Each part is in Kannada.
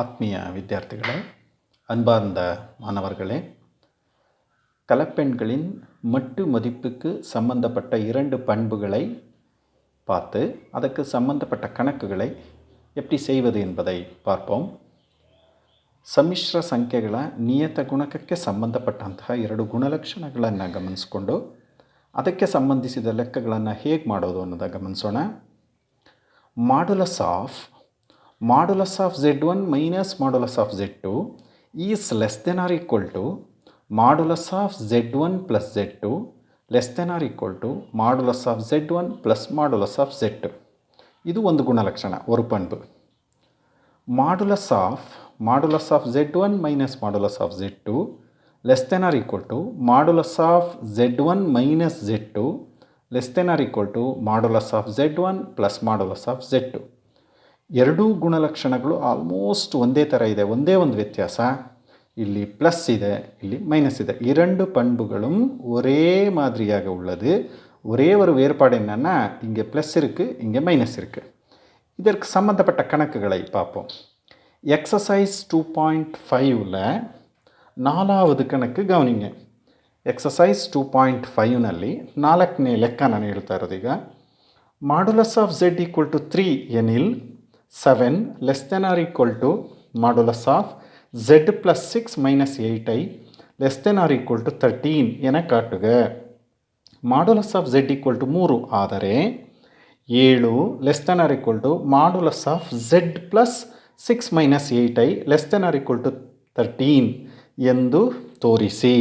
ஆத்மீய வித்தியார்த்திகளே, அன்பார்ந்த மாணவர்களே, கலப்பெண்களின் மட்டு மதிப்புக்கு சம்பந்தப்பட்ட 2 பண்புகளை பார்த்து ಅದಕ್ಕೆ ಸಂಬಂಧಪಟ್ಟ ಕಣಕುகளை எப்படி செய்வது என்பதை பார்ப்போம். ಸಮ್ಮಿಶ್ರ ಸಂಖ್ಯೆಗಳ ನಿಯತ ಗುಣಕಕ್ಕೆ ಸಂಬಂಧಪಟ್ಟಂತಹ 2 ಗುಣಲಕ್ಷಣಗಳನ್ನು ಗಮನಿಸಿಕೊಂಡು ಅದಕ್ಕೆ ಸಂಬಂಧಿಸಿದ ಲೆಕ್ಕಗಳನ್ನು ಹೇಗೆ ಮಾಡೋದು ಅನ್ನೋದನ್ನು ಗಮನಿಸೋಣ. Modulus of z1 minus modulus of z2 is less than or equal to modulus of z1 plus z2 less than or equal to modulus of z1 plus modulus of z2. ಇದು ಒಂದು ಗುಣಲಕ್ಷಣ, ஒரு பண்பு. Modulus of z1 minus modulus of z2 less than or equal to modulus of z1 minus z2 less than or equal to modulus of z1 plus modulus of z2. ಎರಡೂ ಗುಣಲಕ್ಷಣಗಳು ಆಲ್ಮೋಸ್ಟ್ ಒಂದೇ ಥರ ಇದೆ, ಒಂದೇ ಒಂದು ವ್ಯತ್ಯಾಸ, ಇಲ್ಲಿ ಪ್ಲಸ್ ಇದೆ, ಇಲ್ಲಿ ಮೈನಸ್ ಇದೆ. இரண்டு பண்புகளும் ஒரே மாதிரியாக உள்ளது. ஒரே ஒரு வேறுபாடு என்னன்னா, இங்கே ப்ளஸ் இருக்குது, இங்கே மைனஸ் இருக்குது. இதற்கு சம்பந்தப்பட்ட கணக்குகளை பார்ப்போம். எக்ஸசைஸ் 2.5ல 4வது ಕಣಕ್ಕೆ ಗಮನಿங்க. ಎಕ್ಸಸೈಸ್ 2.5ನಲ್ಲಿ 4ನೇ ಲೆಕ್ಕ ನಾನು ಹೇಳ್ತಾ ಇರೋದು. ಈಗ modulus of z equal to 3 ಎನಿಲ್ 7 less than or equal to modulus of z plus 6 minus 8i less than or equal to 13 என காட்டுக. Modulus of z equal to 3 ಆದರೆ 7 less than or equal to modulus of z plus 6 minus 8i less than or equal to 13 ಎಂದು ತೋರಿಸಿ.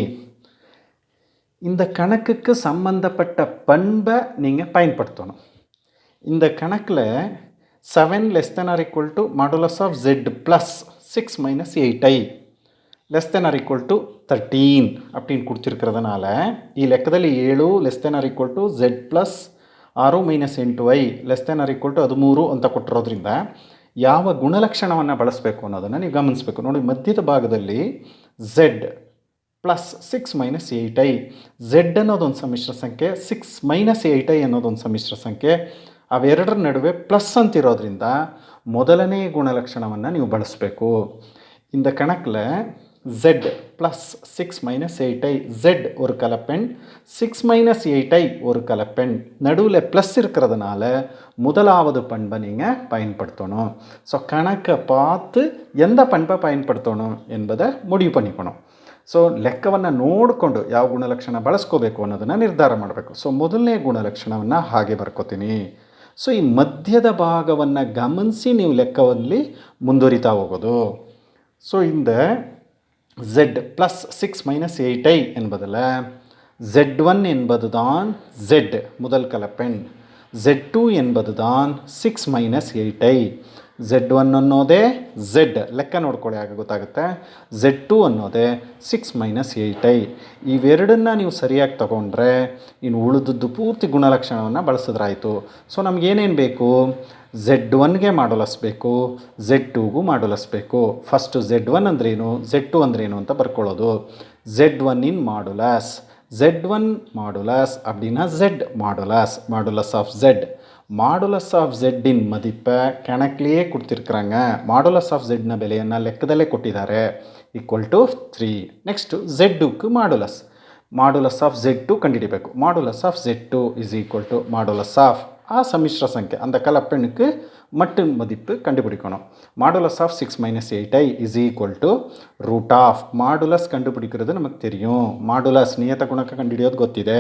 இந்த கணக்குக்கு சம்பந்தப்பட்ட பண்பை நீங்கள் பயன்படுத்தணும். இந்த கணக்கில் 7 less than or equal to modulus of z plus 6 minus 8i less than or equal to 13 அப்படின்னு கொடுத்துருக்கிறதுனால ಈ ಲೆಕ್ಕದಲ್ಲಿ 7 less than or equal to z plus 6 minus 8i less than or equal to 13 ಅಂತ ಕೊಟ್ಟಿರೋದ್ರಿಂದ ಯಾವ ಗುಣಲಕ್ಷಣವನ್ನು ಬಳಸಬೇಕು ಅನ್ನೋದನ್ನು ನೀವು ಗಮನಿಸಬೇಕು. ನೋಡಿ, ಮಧ್ಯದ ಭಾಗದಲ್ಲಿ z plus 6 minus 8i, z ಅನ್ನೋದೊಂದು ಸಮ್ಮಿಶ್ರ ಸಂಖ್ಯೆ, 6 ಮೈನಸ್ 8i ಅನ್ನೋದೊಂದು ಸಮ್ಮಿಶ್ರ ಸಂಖ್ಯೆ, ಅವೆರಡರ ನಡುವೆ ಪ್ಲಸ್ ಅಂತಿರೋದ್ರಿಂದ ಮೊದಲನೇ ಗುಣಲಕ್ಷಣವನ್ನು ನೀವು ಬಳಸಬೇಕು. இந்த கணக்கில் z plus 6 minus 8i, z ஒரு கலப்பெண், 6 மைனஸ் 8i ஒரு கலப்பெண், நடுவில் ப்ளஸ் இருக்கிறதுனால முதலாவது பண்பை நீங்கள் பயன்படுத்தணும். ஸோ கணக்கை பார்த்து எந்த பண்பை பயன்படுத்தணும் என்பதை முடிவு பண்ணிக்கணும். ಸೊ ಲೆಕ್ಕವನ್ನು ನೋಡಿಕೊಂಡು ಯಾವ ಗುಣಲಕ್ಷಣ ಬಳಸ್ಕೋಬೇಕು ಅನ್ನೋದನ್ನು ನಿರ್ಧಾರ ಮಾಡಬೇಕು. ಸೊ ಮೊದಲನೇ ಗುಣಲಕ್ಷಣವನ್ನು ಹಾಗೆ ಬರ್ಕೋತೀನಿ. ಸೊ ಈ ಮಧ್ಯದ ಭಾಗವನ್ನು ಗಮನಿಸಿ ನೀವು ಲೆಕ್ಕದಲ್ಲಿ ಮುಂದುವರಿತಾ ಹೋಗೋದು. ஸோ இந்த z ப்ளஸ் 6 மைனஸ் 8i என்பதில் z1 என்பது தான் z முதல் கலப்பெண், z2 என்பது தான் 6 மைனஸ் 8i. z1 ಅನ್ನೋದೇ z, ಲೆಕ್ಕ ನೋಡ್ಕೊಳ್ಳಿ ಆಗ ಗೊತ್ತಾಗುತ್ತೆ. z2 ಅನ್ನೋದೇ 6 ಮೈನಸ್ 8i. ಇವೆರಡನ್ನ ನೀವು ಸರಿಯಾಗಿ ತಗೊಂಡ್ರೆ ಇನ್ನು ಉಳಿದದ್ದು ಪೂರ್ತಿ ಗುಣಲಕ್ಷಣವನ್ನು ಬಳಸಿದ್ರಾಯಿತು. ಸೊ ನಮಗೇನೇನು ಬೇಕು? z1ಗೆ ಮಾಡ್ಯುಲಸ್ ಬೇಕು, z2ಗೂ ಮಾಡ್ಯುಲಸ್ ಬೇಕು. ಫಸ್ಟು z1 ಅಂದ್ರೇನು, z2 ಅಂದ್ರೇನು ಅಂತ ಬರ್ಕೊಳ್ಳೋದು. z1 ಇನ್ ಮಾಡ್ಯುಲಸ್, z1 ಮಾಡ್ಯುಲஸ் அப்படின்னா z modulus, modulus of z. Modulus of z ಇನ್ ಮದಿப்பை ಕಣಕ್ಲಿಯೇ ಕೊಡ್ತಿರ್ಕ್கிறாங்க. ಮಾಡ್ಯುಲಸ್ ಆಫ್ z ನ ಬೆಲೆಯನ್ನು ಲೆಕ್ಕದಲ್ಲೇ ಕೊಟ್ಟಿದ್ದಾರೆ, ಈಕ್ವಲ್ ಟು 3. ನೆಕ್ಸ್ಟು z2க்கு ಮಾಡ್ಯುಲಸ್, ಮಾಡ್ಯುಲಸ್ ಆಫ್ z2 ಕಂಡುಹಿಡಿಬೇಕು. Modulus of z2 is equal to modulus of ஆ சம்மிশ্ர ಸಂಖ್ಯೆ அந்த கலப்பெண்ணுக்கு மட்டு மதிப்பு கண்டுபிடிக்கணும். Modulus of 6 minus 8i is equal to root of, modulus ಕಂಡುபிடிக்கிறது ನಮಗೆ தெரியும். ಮಾಡ್ಯುಲಸ್ ನಿಯತ ಗುಣಕ ಕಂಡುಹಿಡಿಯೋದು ಗೊತ್ತಿದೆ.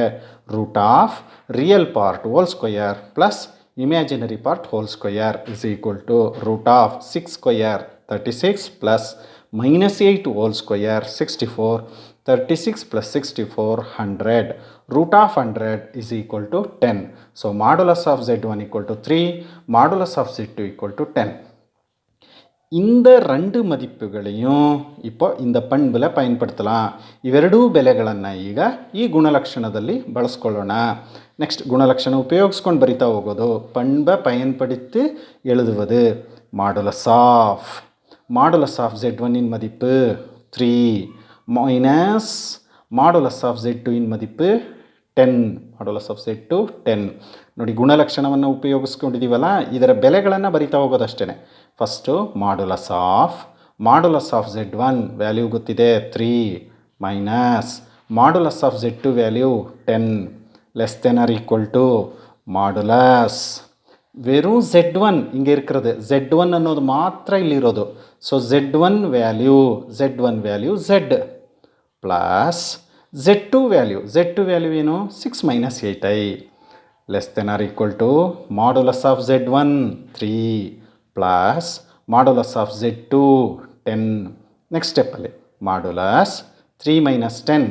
Root of real part whole square plus imaginary part whole square is equal to root of 6 square 36 plus minus 8 whole square 64, 36 plus 64 100. Root of 100 is equal to 10. So modulus of z1 equal to 3, modulus of z2 equal to 10. இந்த ரெண்டு மதிப்புகளையும் இப்போ இந்த பண்பில் பயன்படுத்தலாம். ಇವೆರಡೂ ಬೆಲೆಗಳನ್ನು ಈಗ ಈ ಗುಣಲಕ್ಷಣದಲ್ಲಿ ಬಳಸ್ಕೊಳ್ಳೋಣ. ನೆಕ್ಸ್ಟ್ ಗುಣಲಕ್ಷಣ ಉಪಯೋಗಿಸ್ಕೊಂಡು ಬರಿತಾ ಹೋಗೋದು. பண்பை பயன்படுத்தி எழுதுவது. ಮಾಡ್ಯುಲಸ್ ಆಫ್ z1 இன் மதிப்பு 3 மைனஸ் ಮಾಡ್ಯುಲಸ್ ಆಫ್ z2 இன் மதிப்பு 10. Modulus of z2 10. ನೋಡಿ, ಗುಣಲಕ್ಷಣವನ್ನು ಉಪಯೋಗಿಸ್ಕೊಂಡಿದ್ದೀವಲ್ಲ, ಇದರ ಬೆಲೆಗಳನ್ನು ಬರಿತಾ ಹೋಗೋದಷ್ಟೇ. First modulus of modulus of Z1 value ಗೊತ್ತಿದೆ 3 minus modulus of Z2 value 10 less than or equal to modulus வெறும் Z1 இங்கே இருக்கிறது Z1 ಅನ್ನೋದು ಮಾತ್ರ ಇಲ್ಲಿರೋದು so Z1 value Z plus Z2 value ಏನು 6 minus 8i less than or equal to modulus of Z1 3 plus modulus of Z2 10 next ಸ್ಟೆಪ್ಪಲ್ಲಿ modulus 3 minus 10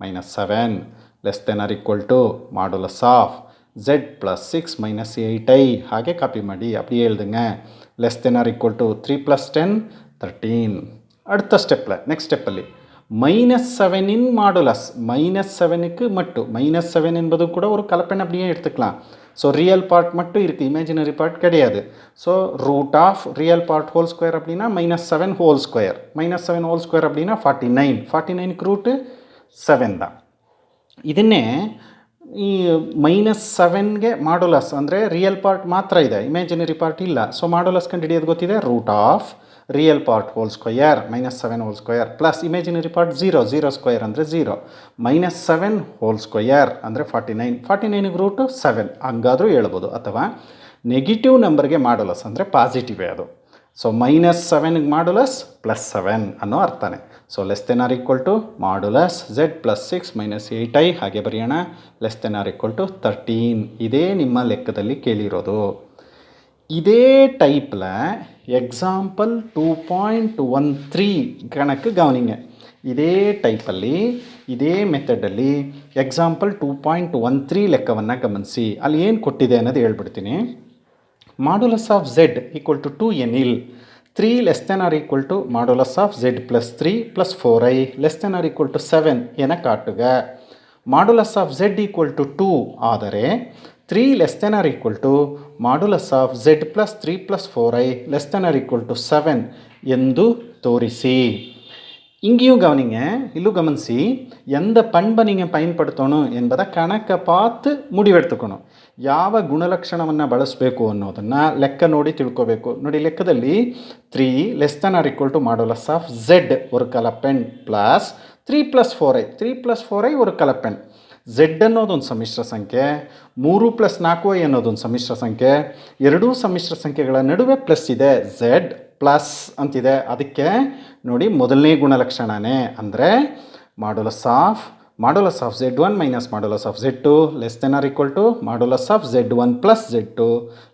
minus 7 less than or equal to modulus of Z plus 6 minus 8i ಹಾಗೆ ಕಾಪಿ ಮಾಡಿ அப்படியே எழுதுங்க less than or equal to 3 plus 10 13 அடுத்த ஸ்டெப்பில் நெக்ஸ்ட் ஸ்டெப்பಲ್ಲಿ -7 இன் மாடுலஸ் -7க்கு மட்டும் -7 என்பது கூட ஒரு கலப்பெண் அப்படியே எடுத்துக்கலாம் ஸோ ரியல் பார்ட் மட்டும் இருக்குது இமேஜினரி பார்ட் கிடையாது so root of real part whole square அப்படின்னா -7 ஹோல் ஸ்கொயர் -7 ஹோல் ஸ்கொயர் அப்படின்னா 49க்கு ரூட்டு 7 தான் ಇದನ್ನೇ ಈ -7ಗೆ ಮಾಡ್ಯುಲಸ್ ಅಂದರೆ ರಿಯಲ್ ಪಾರ್ಟ್ ಮಾತ್ರ ಇದೆ ಇಮ್ಯಾಜಿನರಿ ಪಾರ್ಟ್ ಇಲ್ಲ ಸೊ ಮಾಡ್ಯುಲಸ್ ಕಂಡುಹಿಡಿಯೋದು ಗೊತ್ತಿದೆ root of real part whole square -7 whole square plus imaginary part 0 square ಅಂದರೆ 0 -7 ಹೋಲ್ ಸ್ಕ್ವಯರ್ ಅಂದರೆ 49ಗೆ ರೂಟು 7 ಹಂಗಾದರೂ ಹೇಳ್ಬೋದು ಅಥವಾ ನೆಗೆಟಿವ್ ನಂಬರ್ಗೆ ಮಾಡ್ಯುಲಸ್ ಅಂದರೆ ಪಾಸಿಟಿವೇ ಅದು ಸೊ -7ಗೆ ಮಾಡ್ಯುಲಸ್ +7 ಅನ್ನೋ ಅರ್ಥನೇ so less than or equal to modulus Z plus 6 minus 8i ಹಾಗೆ ಬರೆಯೋಣ less than or equal to 13 ಇದೇ ನಿಮ್ಮ ಲೆಕ್ಕದಲ್ಲಿ ಕೇಳಿರೋದು இதே டைப்பில் எக்ஸாம்பிள் 2.13 கணக்கு கவனிங்க இதே ಟೈಪಲ್ಲಿ ಇದೇ ಮೆಥಡಲ್ಲಿ ಎಕ್ಸಾಂಪಲ್ 2.13 ಲೆಕ್ಕವನ್ನು ಗಮನಿಸಿ ಅಲ್ಲಿ ಏನು ಕೊಟ್ಟಿದೆ ಅನ್ನೋದು ಹೇಳ್ಬಿಡ್ತೀನಿ modulus of Z equal to 2 ಎನಿಲ್ 3 less than or equal to modulus of Z plus 3 plus 4i less than or equal to 7 என காட்டுக modulus of Z equal to 2 ಆದರೆ 3 less than or equal to modulus of Z plus 3 plus 4i less than or equal to 7 ಎಂದು தோரிசி இங்கேயும் கவனிங்க இல்லும் கவனிச்சு எந்த பண்பை நீங்கள் பயன்படுத்தணும் என்பதை கணக்கை பார்த்து முடிவெடுத்துக்கணும் ಯಾವ ಗುಣಲಕ್ಷಣವನ್ನು ಬಳಸಬೇಕು ಅನ್ನೋದನ್ನು ಲೆಕ್ಕ ನೋಡಿ ತಿಳ್ಕೋಬೇಕು ನೋಡಿ ಲೆಕ್ಕದಲ್ಲಿ 3 less than or equal to modulus of Z ஒரு கலப்பெண் ಪ್ಲಸ್ 3 ಪ್ಲಸ್ 4i ஒரு ಕಲಪೆಣ್ Z ಅನ್ನೋದೊಂದು ಸಮ್ಮಿಶ್ರ ಸಂಖ್ಯೆ 3 ಪ್ಲಸ್ 4i ಅನ್ನೋದೊಂದು ಸಮ್ಮಿಶ್ರ ಸಂಖ್ಯೆ ಎರಡೂ ಸಮ್ಮಿಶ್ರ ಸಂಖ್ಯೆಗಳ ನಡುವೆ ಪ್ಲಸ್ ಇದೆ Z ಪ್ಲಸ್ ಅಂತಿದೆ ಅದಕ್ಕೆ ನೋಡಿ ಮೊದಲನೇ ಗುಣಲಕ್ಷಣನೇ ಅಂದರೆ modulus of Z1 minus modulus of Z2 less than or equal to modulus of Z1 plus Z2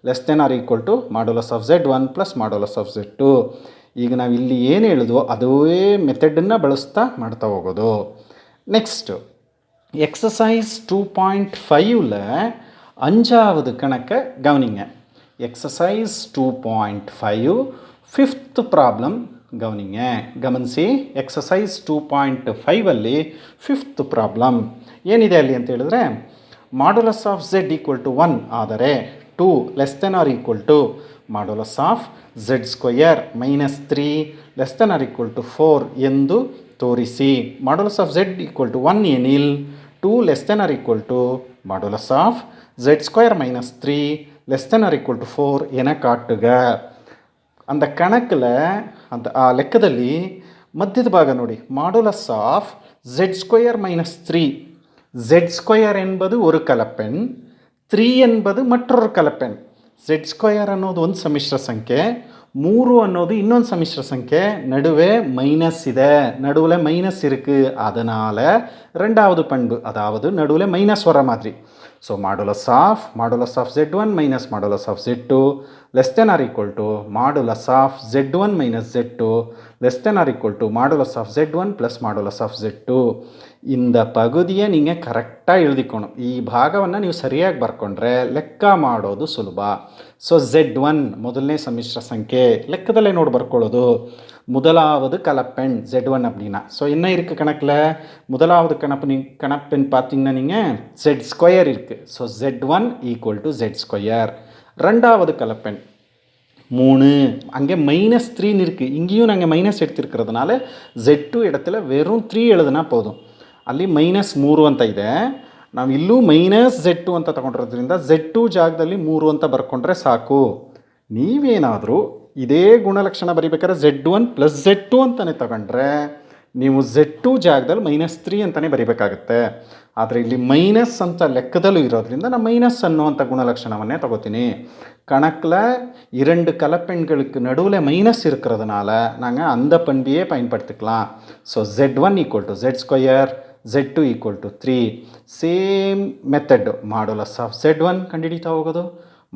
less than or equal to modulus of Z1 plus modulus of Z2 ಈಗ ನಾವು ಇಲ್ಲಿ ಏನು ಹೇಳಿದ್ವೋ ಅದೇ ಮೆಥಡನ್ನು ಬಳಸ್ತಾ ಮಾಡ್ತಾ ಹೋಗೋದು ನೆಕ್ಸ್ಟು எக்ஸசைஸ் 2.5ல் 5வது கணக்கை கவனிங்க எக்ஸசைஸ் 2.5 5th ப்ராப்ளம் ಗಮನಿಂಗೆ ಗಮನಿಸಿ ಎಕ್ಸಸೈಸ್ 2.5ಅಲ್ಲಿ 5th ಪ್ರಾಬ್ಲಮ್ ಏನಿದೆ ಅಲ್ಲಿ ಅಂತ ಹೇಳಿದ್ರೆ modulus of Z equal to 1 ಆದರೆ 2 less than or equal to modulus of Z square minus 3 less than or equal to 4 ಎಂದು ತೋರಿಸಿ modulus of Z equal to 1 ಎನಿಲ್ 2 less than or equal to modulus of Z square minus 3 less than or equal to 4 என காட்டுக அந்த கணக்கில் அந்த ಲೆಕ್ಕದಲ್ಲಿ ಮಧ್ಯದ ಭಾಗ ನೋಡಿ modulus of Z square minus 3 Z square என்பது ஒரு கலப்பெண் 3 என்பது மற்றொரு கலப்பெண் Z ஸ்கொயர் ಅನ್ನೋದು ಒಂದು ಸಮ್ಮಿಶ್ರ ಸಂಖ್ಯೆ 3 ಅನ್ನೋದು ಇನ್ನೊಂದು ಸಮ್ಮಿಶ್ರ ಸಂಖ್ಯೆ ನಡುವೆ மைனஸ் ಇದೆ நடுவில் மைனஸ் இருக்குது அதனால் ரெண்டாவது பண்பு அதாவது நடுவில் மைனஸ் வர மாதிரி so modulus of Z1 minus modulus of Z2 less than or equal to modulus of Z1 minus Z2 less than or equal to modulus of Z1 plus modulus of Z2 இந்த பகுதியை நீங்கள் கரெக்டாக எழுதிக்கணும் ಈ ಭಾಗವನ್ನು ನೀವು ಸರಿಯಾಗಿ ಬರ್ಕೊಂಡ್ರೆ ಲೆಕ್ಕ ಮಾಡೋದು ಸುಲಭ ಸೊ Z1 ಮೊದಲನೇ ಸಮ್ಮಿಶ್ರ ಸಂಖ್ಯೆ ಲೆಕ್ಕದಲ್ಲೇ ನೋಡಿ ಬರ್ಕೊಳ್ಳೋದು முதலாவது கலப்பெண் Z1 அப்படின்னா ஸோ என்ன இருக்குது கணக்கில் முதலாவது கணப்பெண் பார்த்தீங்கன்னா நீங்கள் Z ஸ்கொயர் இருக்குது so Z1 equal to Z square ரெண்டாவது கலப்பெண் 3 அங்கே மைனஸ் 3ன்னு இருக்குது இங்கேயும் நாங்கள் மைனஸ் எடுத்துருக்கிறதுனால Z2 இடத்துல வெறும் 3 எழுதுனா போதும் ಅಲ್ಲಿ -3 ಅಂತ ಇದೆ ನಾವು ಇಲ್ಲೂ -Z2 ಅಂತ ತಗೊಂಡಿರೋದ್ರಿಂದ Z2 ಜಾಗದಲ್ಲಿ 3 ಅಂತ ಬರ್ಕೊಂಡ್ರೆ ಸಾಕು ನೀವೇನಾದರೂ ಇದೇ ಗುಣಲಕ್ಷಣ ಬರೀಬೇಕಾದ್ರೆ Z1 ಪ್ಲಸ್ Z2 ಅಂತಲೇ ತಗೊಂಡ್ರೆ ನೀವು Z2 ಜಾಗದಲ್ಲಿ -3 ಅಂತಲೇ ಬರೀಬೇಕಾಗುತ್ತೆ. ಆದರೆ ಇಲ್ಲಿ ಮೈನಸ್ ಅಂತ ಲೆಕ್ಕದಲ್ಲೂ ಇರೋದ್ರಿಂದ ನಾನು ಮೈನಸ್ ಅನ್ನುವಂಥ ಗುಣಲಕ್ಷಣವನ್ನೇ ತಗೋತೀನಿ. கணக்கில் 2 கலப்பெண்களுக்கு நடுவில் மைனஸ் இருக்கிறதுனால நாங்கள் அந்த பண்பியே பயன்படுத்திக்கலாம். So Z1 equal to Z2, Z2 equal to 3. Same method modulus of Z1 ಕಂಡುಹಿಡಿತಾ ಹೋಗೋದು,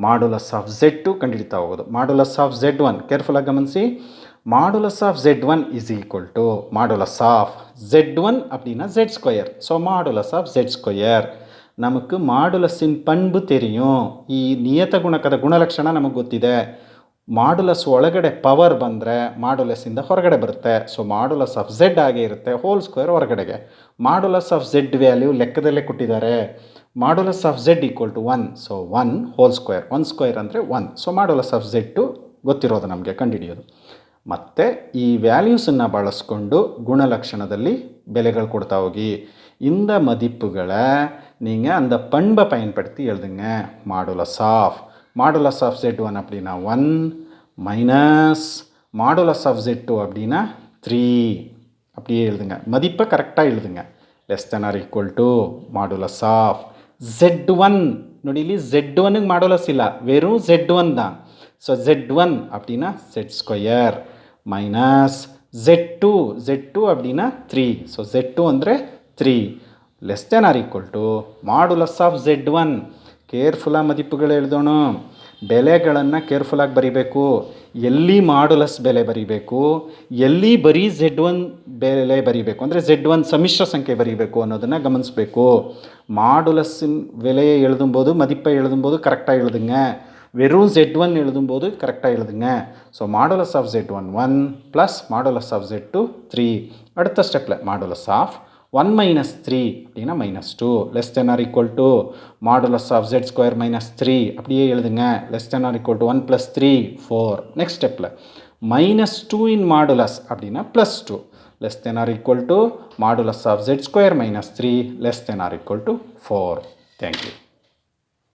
ಮಾಡ್ಯುಲಸ್ ಆಫ್ Z2 ಕಂಡುಹಿಡಿತಾ ಹೋಗೋದು. ಮಾಡ್ಯುಲಸ್ ಆಫ್ Z1 ಕೇರ್ಫುಲ್ಲಾಗಿ ಗಮನಿಸಿ, modulus of Z1 is equal to modulus of Z1 அப்படின்னா Z2. So modulus of Z2. நமக்கு மாடுலஸின் பண்பு தெரியும். ಈ ನಿಯತ ಗುಣಕದ ಗುಣಲಕ್ಷಣ ನಮಗೆ ಗೊತ್ತಿದೆ. ಮಾಡ್ಯುಲಸ್ ಒಳಗಡೆ ಪವರ್ ಬಂದರೆ ಮಾಡ್ಯುಲಸ್ಸಿಂದ ಹೊರಗಡೆ ಬರುತ್ತೆ. ಸೊ ಮಾಡ್ಯುಲಸ್ ಆಫ್ Z ಆಗೇ ಇರುತ್ತೆ, ಹೋಲ್ ಸ್ಕ್ವೇರ್ ಹೊರಗಡೆಗೆ. ಮಾಡ್ಯುಲಸ್ ಆಫ್ Z ವ್ಯಾಲ್ಯೂ ಲೆಕ್ಕದಲ್ಲೇ ಕೊಟ್ಟಿದ್ದಾರೆ. Modulus of Z equal to 1. So 1 whole square, 1 square ಅಂದರೆ 1. ಸೊ ಮಾಡ್ಯುಲಸ್ ಆಫ್ Z2 ಗೊತ್ತಿರೋದು ನಮಗೆ ಕಂಡುಹಿಡಿಯೋದು. ಮತ್ತು ಈ ವ್ಯಾಲ್ಯೂಸನ್ನು ಬಳಸ್ಕೊಂಡು ಗುಣಲಕ್ಷಣದಲ್ಲಿ ಬೆಲೆಗಳು ಕೊಡ್ತಾ ಹೋಗಿ. இந்த மதிப்புகளை நீங்கள் அந்த பண்பை பயன்படுத்தி எழுதுங்க. மாடுலஸ் ஆஃப் Z1 அப்படின்னா 1 மைனஸ் மாடுலஸ் ஆஃப் Z2 அப்படின்னா 3 அப்படியே எழுதுங்க. மதிப்பை கரெக்டாக எழுதுங்க. Less than or equal to modulus of Z1. ನೋಡಿ ಇಲ್ಲಿ Z1ಗೆ ಮಾಡ್ಯುಲಸ್ ಇಲ್ಲ, வெறும் Z1 தான். ஸோ Z1 அப்படின்னா Z2 மைனஸ் Z2 அப்படின்னா 3. ஸோ Z2 ಅಂದರೆ 3 less than or equal to modulus of Z1. ಕೇರ್ಫುಲ್ಲಾಗಿ ಮದಿಪ್ಪುಗಳು ಎಳೆದೋಣ. ಬೆಲೆಗಳನ್ನು ಕೇರ್ಫುಲ್ಲಾಗಿ ಬರೀಬೇಕು. ಎಲ್ಲಿ ಮಾಡ್ಯುಲಸ್ ಬೆಲೆ ಬರೀಬೇಕು, ಎಲ್ಲಿ ಬರೀ Z1 ಬೆಲೆ ಬರೀಬೇಕು, ಅಂದರೆ Z1 ಸಮ್ಮಿಶ್ರ ಸಂಖ್ಯೆ ಬರೀಬೇಕು ಅನ್ನೋದನ್ನು ಗಮನಿಸಬೇಕು. ಮಾಡ್ಯುಲಸ್ಸಿನ ಬೆಲೆ எழுதும்போது மதிப்பை எழுதும்போது கரெக்டாக எழுதுங்க. வெறும் Z1 எழுதும்போது கரெக்டாக எழுதுங்க. So modulus of Z1 1 plus modulus of Z2 3. அடுத்த ஸ்டெப்பில் மாடுலஸ் ஆஃப் 1 மைனஸ் 3 அப்படின்னா -2 less than or equal to modulus of Z2 -3 அப்படியே எழுதுங்க. Less than or equal to 1 + 3 4. Next ஸ்டெப்பில் -2 இன் மாடுலஸ் அப்படின்னா +2 less than or equal to modulus of Z2 -3 less than or equal to 4. Thank you.